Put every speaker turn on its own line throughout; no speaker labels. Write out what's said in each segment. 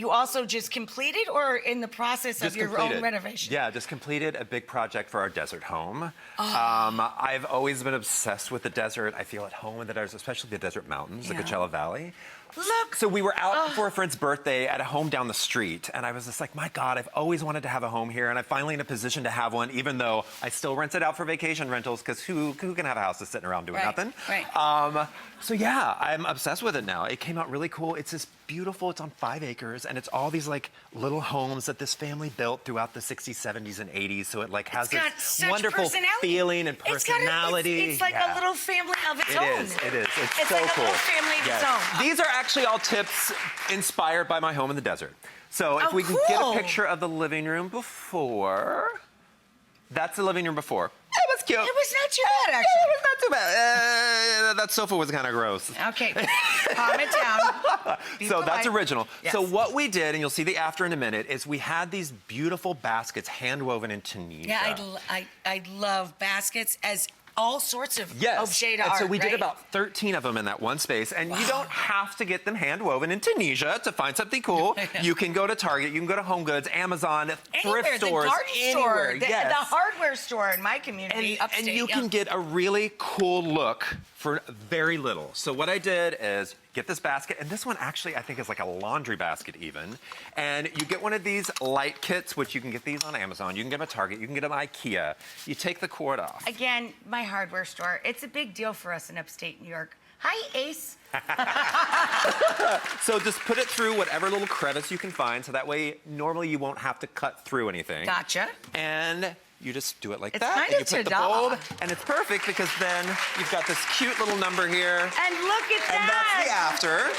you also just completed or in the process of your own renovation?
Yeah, just completed a big project for our desert home.
Oh.
I've always been obsessed with the desert. I feel at home in the desert, especially the desert mountains, the Coachella Valley.
Look.
So we were out for a friend's birthday at a home down the street, and I was just like, my God, I've always wanted to have a home here, and I'm finally in a position to have one, even though I still rent it out for vacation rentals, because who can have a house that's sitting around doing nothing?
Right.
So yeah, I'm obsessed with it now. It came out really cool. It's this beautiful, it's on 5 acres, and it's all these like little homes that this family built throughout the 60s, 70s, and 80s, so it like has this wonderful feeling and personality.
It's like a little family of its own.
It is. It's so
like
cool.
A little family of its own.
These are actually all tips inspired by my home in the desert. So if we can get a picture of the living room before. That's the living room before. It was cute.
It was not too bad, actually.
It was not too bad. That sofa was kind of gross.
Okay, calm it down.
So that's original.
Yes.
So what we did, and you'll see the after in a minute, is we had these beautiful baskets hand woven in Tunisia.
Yeah, I love baskets as all sorts of objet d'art.
And so we did about 13 of them in that one space, and you don't have to get them hand woven in Tunisia to find something cool. You can go to Target, you can go to Home Goods, Amazon, thrift stores,
the garden
anywhere.
store, the hardware store in my community upstate.
And you can get a really cool look for very little. So what I did is get this basket, and this one actually I think is like a laundry basket even. And you get one of these light kits, which you can get these on Amazon, you can get them at Target, you can get them at IKEA. You take the cord off.
Again, my hardware store, it's a big deal for us in upstate New York. Hi, Ace.
So just put it through whatever little crevice you can find, so that way normally you won't have to cut through anything.
Gotcha.
And you just do it like
it's
that,
kind
and
of
you put the bulb, and it's perfect because then you've got this cute little number here.
And look at that!
And that's the after.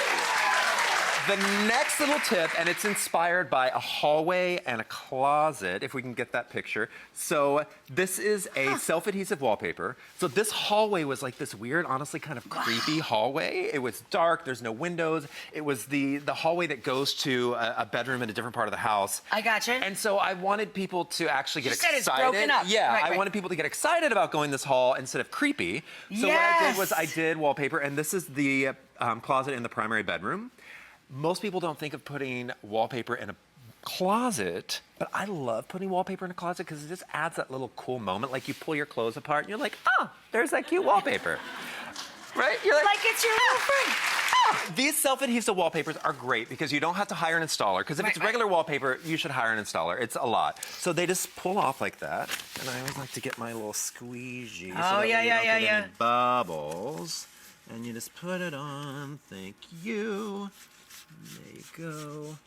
The next little tip, and it's inspired by a hallway and a closet, if we can get that picture. So this is a self-adhesive wallpaper. So this hallway was like this weird, honestly kind of creepy hallway. It was dark, there's no windows. It was the hallway that goes to a bedroom in a different part of the house.
I gotcha.
And so I wanted people to actually get excited.
It's broken up.
Yeah, I wanted people to get excited about going this hall instead of creepy. So what I did was I did wallpaper, and this is the closet in the primary bedroom. Most people don't think of putting wallpaper in a closet, but I love putting wallpaper in a closet because it just adds that little cool moment. Like you pull your clothes apart and you're like, oh, there's that cute wallpaper. Right? You're
like it's your little friend.
Oh. These self-adhesive wallpapers are great because you don't have to hire an installer. Because if it's regular wallpaper, you should hire an installer. It's a lot. So they just pull off like that. And I always like to get my little squeegee. So that way you don't get any bubbles. And you just put it on. Thank you. There you go.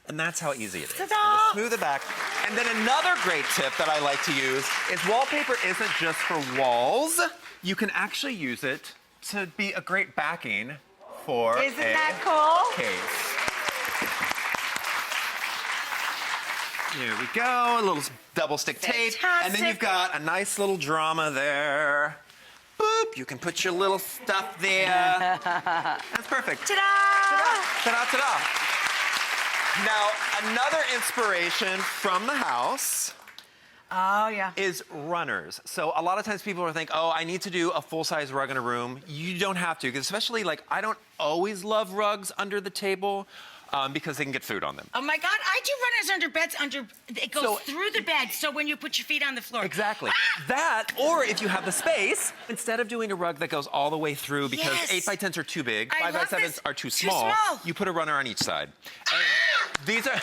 And that's how easy it is. Just smooth it back. And then another great tip that I like to use is wallpaper isn't just for walls. You can actually use it to be a great backing for
Isn't that cool?
Case. There we go. A little double stick tape. And then you've got a nice little drama there. Boop, you can put your little stuff there. That's perfect.
Ta-da!
Ta-da, ta-da. Now, another inspiration from the house is runners. So a lot of times people will think, oh, I need to do a full-size rug in a room. You don't have to, because especially like I don't always love rugs under the table. Because they can get food on them.
Oh my God, I do runners under beds, it goes through the bed, so when you put your feet on the floor.
Exactly. That, or if you have the space, instead of doing a rug that goes all the way through because 8x10s are too big, 5x7s are too small, you put a runner on each side. And these are...